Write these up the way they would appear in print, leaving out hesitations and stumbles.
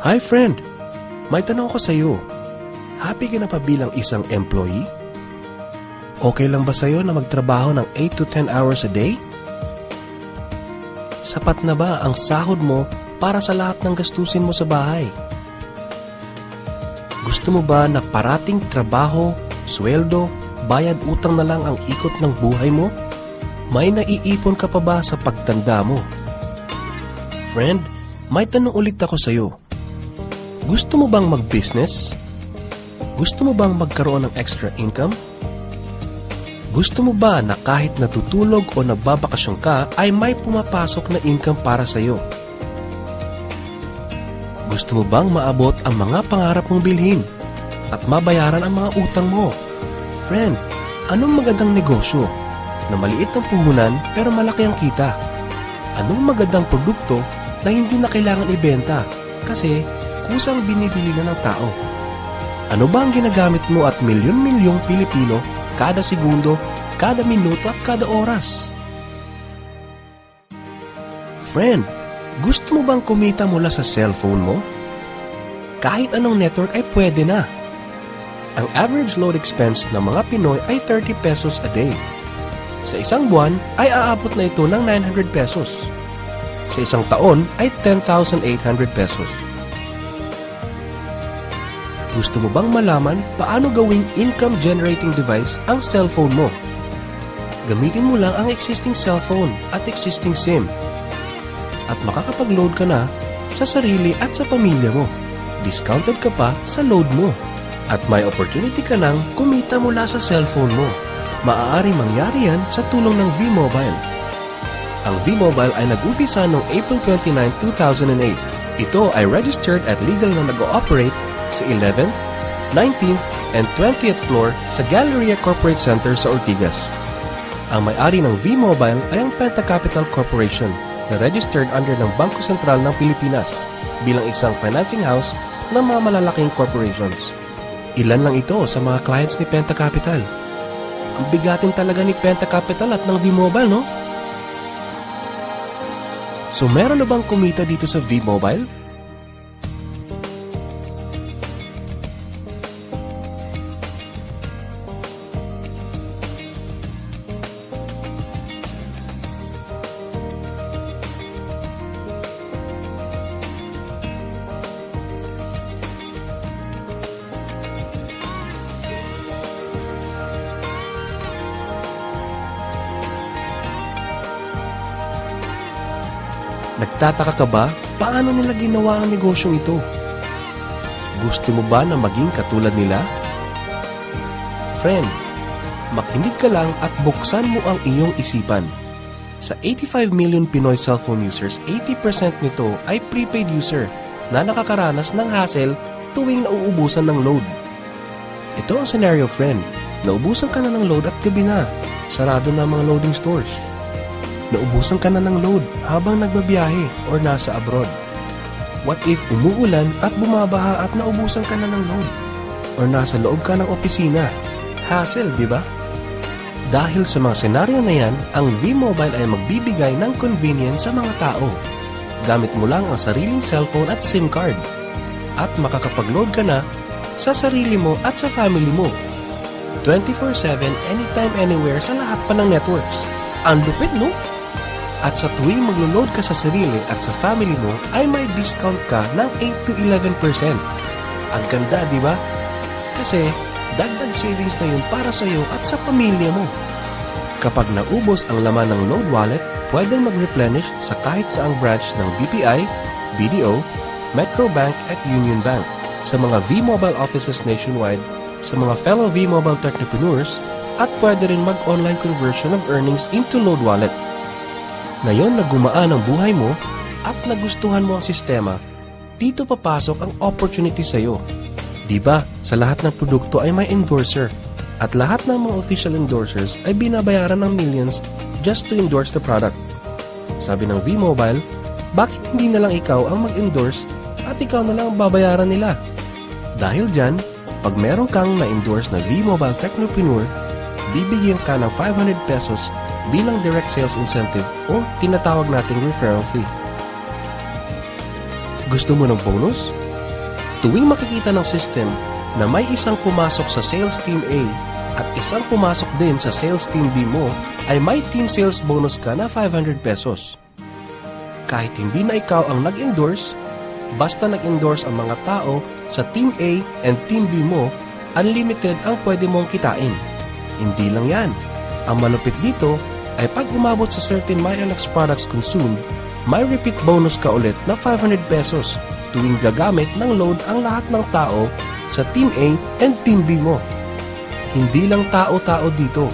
Hi friend, may tanong ko sa iyo. Happy ka na pa bilang isang employee? Okay lang ba sa iyo na magtrabaho ng 8 to 10 hours a day? Sapat na ba ang sahod mo para sa lahat ng gastusin mo sa bahay? Gusto mo ba na parating trabaho, sweldo, bayad utang na lang ang ikot ng buhay mo? May naiipon ka pa ba sa pagtanda mo? Friend, may tanong ulit ako sa iyo. Gusto mo bang mag-business? Gusto mo bang magkaroon ng extra income? Gusto mo ba na kahit natutulog o nagbabakasyon ka ay may pumapasok na income para sa iyo? Gusto mo bang maabot ang mga pangarap mong bilhin at mabayaran ang mga utang mo? Friend, anong magandang negosyo na maliit ang puhunan pero malaki ang kita? Anong magandang produkto na hindi na kailangan ibenta kasi kusang binibili na ng tao? Ano ba ang ginagamit mo at milyon-milyong Pilipino kada segundo, kada minuto at kada oras? Friend, gusto mo bang kumita mula sa cellphone mo? Kahit anong network ay pwede na. Ang average load expense ng mga Pinoy ay 30 pesos a day. Sa isang buwan ay aabot na ito ng 900 pesos. Sa isang taon ay 10,800 pesos. Gusto mo bang malaman paano gawing income-generating device ang cellphone mo? Gamitin mo lang ang existing cellphone at existing SIM. At makakapag-load ka na sa sarili at sa pamilya mo. Discounted ka pa sa load mo. At may opportunity ka nang kumita mula sa cellphone mo. Maaaring mangyari yan sa tulong ng V-Mobile. Ang V-Mobile ay nag-umpisa noong April 29, 2008. Ito ay registered at legal na nag-ooperate sa 11th, 19th, and 20th floor sa Galleria Corporate Center sa Ortigas. Ang may-ari ng V-Mobile ay ang Penta Capital Corporation na registered under ng Bangko Sentral ng Pilipinas bilang isang financing house ng mga malalaking corporations. Ilan lang ito sa mga clients ni Penta Capital. Ang bigatin talaga ni Penta Capital at ng V-Mobile, no? So meron na bang kumita dito sa V-Mobile? Nagtataka ka ba paano nila ginawa ang negosyong ito? Gusto mo ba na maging katulad nila? Friend, makinig ka lang at buksan mo ang iyong isipan. Sa 85 million Pinoy cellphone users, 80% nito ay prepaid user na nakakaranas ng hassle tuwing nauubusan ng load. Ito ang scenario, friend. Naubusan ka na ng load at gabi na. Sarado na ang mga loading stores. Naubusan ka na ng load habang nagbabiyahe or nasa abroad. What if umuulan at bumabaha at naubusan ka na ng load? Or nasa loob ka ng opisina? Hassle, di ba? Dahil sa mga senaryo na yan, ang V-Mobile ay magbibigay ng convenience sa mga tao. Gamit mo lang ang sariling cellphone at SIM card. At makakapag-load ka na sa sarili mo at sa family mo. 24/7, anytime, anywhere sa lahat pa ng networks. Ang lupit, no? At sa tuwing maglo-load ka sa sarili at sa family mo, ay may discount ka ng 8 to 11%. Ang ganda, di ba? Kasi dagdag savings na yun para sa iyo at sa pamilya mo. Kapag naubos ang laman ng load wallet, pwedeng mag-replenish sa kahit saang branch ng BPI, BDO, Metro Bank at Union Bank, sa mga V-Mobile offices nationwide, sa mga fellow V-Mobile technopreneurs, at pwede rin mag-online conversion of earnings into load wallet. Ngayon na gumaan ang buhay mo at nagustuhan mo ang sistema, dito papasok ang opportunity sa iyo. Diba, sa lahat ng produkto ay may endorser at lahat ng mga official endorsers ay binabayaran ng millions just to endorse the product. Sabi ng V-Mobile, bakit hindi na lang ikaw ang mag-endorse at ikaw na lang ang babayaran nila? Dahil dyan, pag meron kang na-endorse na V-Mobile Technopreneur, bibigyan ka ng 500 pesos bilang direct sales incentive o tinatawag nating referral fee. Gusto mo ng bonus? tuwing makikita ng system na may isang pumasok sa sales team A at isang pumasok din sa sales team B mo, ay may team sales bonus ka na 500 pesos. Kahit hindi na ikaw ang nag-endorse, basta nag-endorse ang mga tao sa Team A and Team B mo, unlimited ang pwede mong kitain. Hindi lang yan. Ang malupit dito ay pag umabot sa certain MyLX products consumed, may repeat bonus ka ulit na 500 pesos tuwing gagamit ng load ang lahat ng tao sa Team A and Team B mo. Hindi lang tao-tao dito.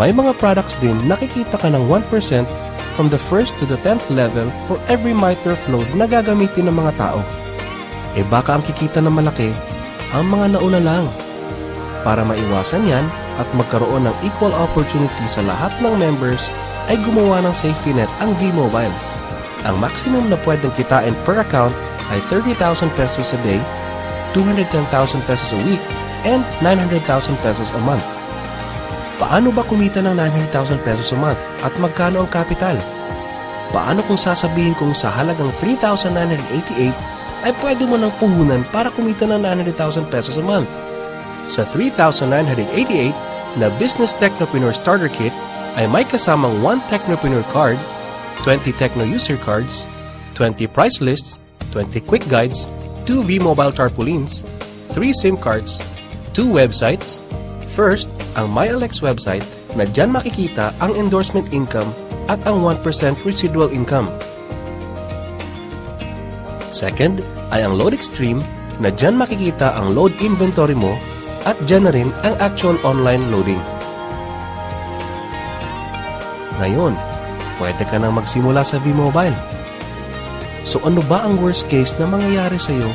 May mga products din nakikita ka ng 1% from the 1st to the 10th level for every MyTurf load na gagamitin ng mga tao. E baka ang kikita na malaki, ang mga nauna lang. Para maiwasan yan at magkaroon ng equal opportunity sa lahat ng members, ay gumawa ng safety net ang V-Mobile. Ang maximum na pwedeng kitain per account ay 30,000 pesos a day, 210,000 pesos a week, and 900,000 pesos a month. Paano ba kumita ng 900,000 pesos a month at magkano ang capital? Paano kung sasabihin kong sa halagang 3,988 ay pwede mo nang puhunan para kumita ng 900,000 pesos a month? Sa 3,988 na Business Technopreneur Starter Kit ay may kasamang 1 Technopreneur card, 20 Techno User Cards, 20 price lists, 20 quick guides, 2 V-Mobile tarpaulins, 3 SIM cards, 2 websites. First, ang MyLX website na dyan makikita ang endorsement income at ang 1% residual income. Second, ay ang Load Extreme na dyan makikita ang load inventory mo at dyan na rin ang actual online loading. Ngayon, pwede ka nang magsimula sa V-Mobile. So ano ba ang worst case na mangyayari sa iyo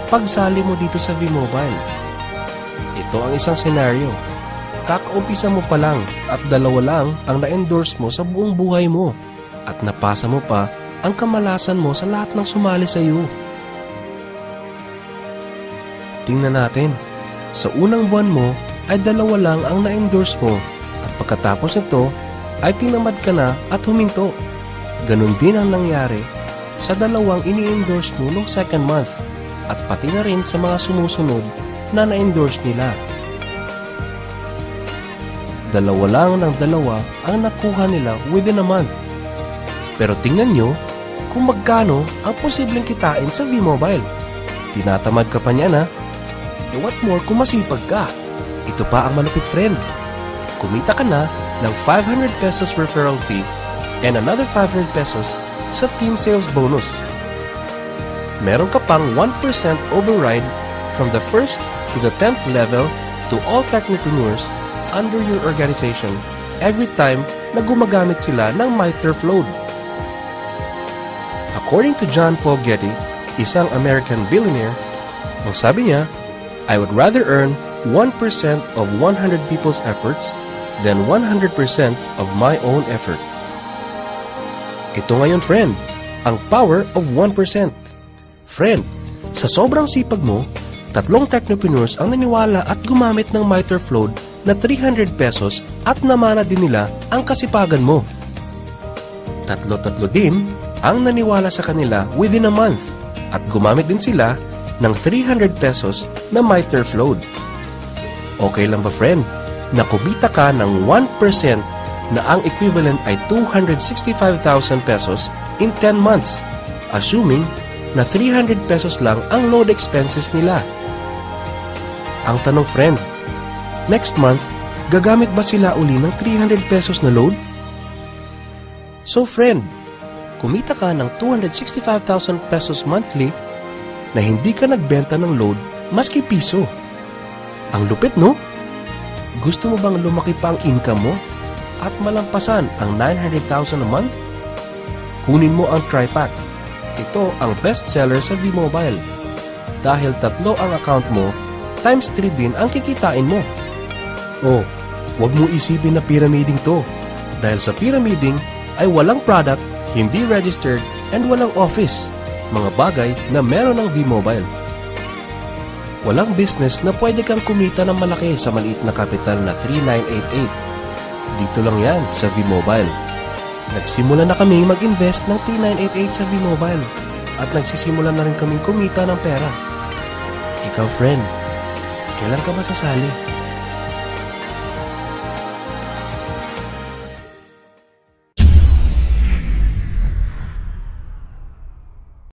pag sali mo dito sa V-Mobile? Ito ang isang senaryo. Kakaumpisa mo pa lang at 2 lang ang na-endorse mo sa buong buhay mo at napasa mo pa ang kamalasan mo sa lahat ng sumali sa iyo. Tingnan natin. Sa unang buwan mo ay 2 lang ang na-endorse mo at pagkatapos nito ay tinamad ka na at huminto. Ganon din ang nangyari sa 2 ini-endorse mo noong second month at pati na rin sa mga sumusunod na na-endorse nila. 2 lang ng 2 ang nakuha nila within a month. Pero tingnan nyo kung magkano ang posibleng kitain sa V-Mobile. Tinatamad ka pa niya na. E what more kung masipag ka? Ito pa ang malupit, friend. Kumita ka na ng 500 pesos referral fee and another 500 pesos sa team sales bonus. Meron ka pang 1% override from the 1st to the 10th level to all technopreneurs under your organization every time na gumagamit sila ng MyTurf load. According to John Paul Getty, isang American billionaire, ang sabi niya, I would rather earn 1% of 100 people's efforts than 100% of my own effort. Ito ngayon, friend, ang power of 1%. Friend, sa sobrang sipag mo, 3 technopreneurs ang naniwala at gumamit ng MyTurf load na 300 pesos at namana din nila ang kasipagan mo. 3 din ang naniwala sa kanila within a month at gumamit din sila ng 300 pesos na MyTurf load. Okay lang ba, friend, na kumita ka ng 1% na ang equivalent ay 265,000 pesos in 10 months, assuming na 300 pesos lang ang load expenses nila? Ang tanong, friend, next month, gagamit ba sila uli ng 300 pesos na load? So friend, kumita ka ng 265,000 pesos monthly na hindi ka nagbenta ng load maski piso. Ang lupit, no? Gusto mo bang lumaki pa ang income mo at malampasan ang 900,000 a month? Kunin mo ang TriPack. Ito ang best seller sa V-Mobile. Dahil 3 ang account mo, times 3 din ang kikitain mo. Oh, wag mo isipin na pyramiding to. Dahil sa pyramiding ay walang product, hindi registered, and walang office. Mga bagay na meron ng V-Mobile. Walang business na pwede kang kumita ng malaki sa maliit na kapital na 3,988. Dito lang yan sa V-Mobile. Nagsimula na kami mag-invest ng 3,988 sa V-Mobile. at nagsisimula na rin kaming kumita ng pera. Ikaw, friend, kailan ka ba sasali?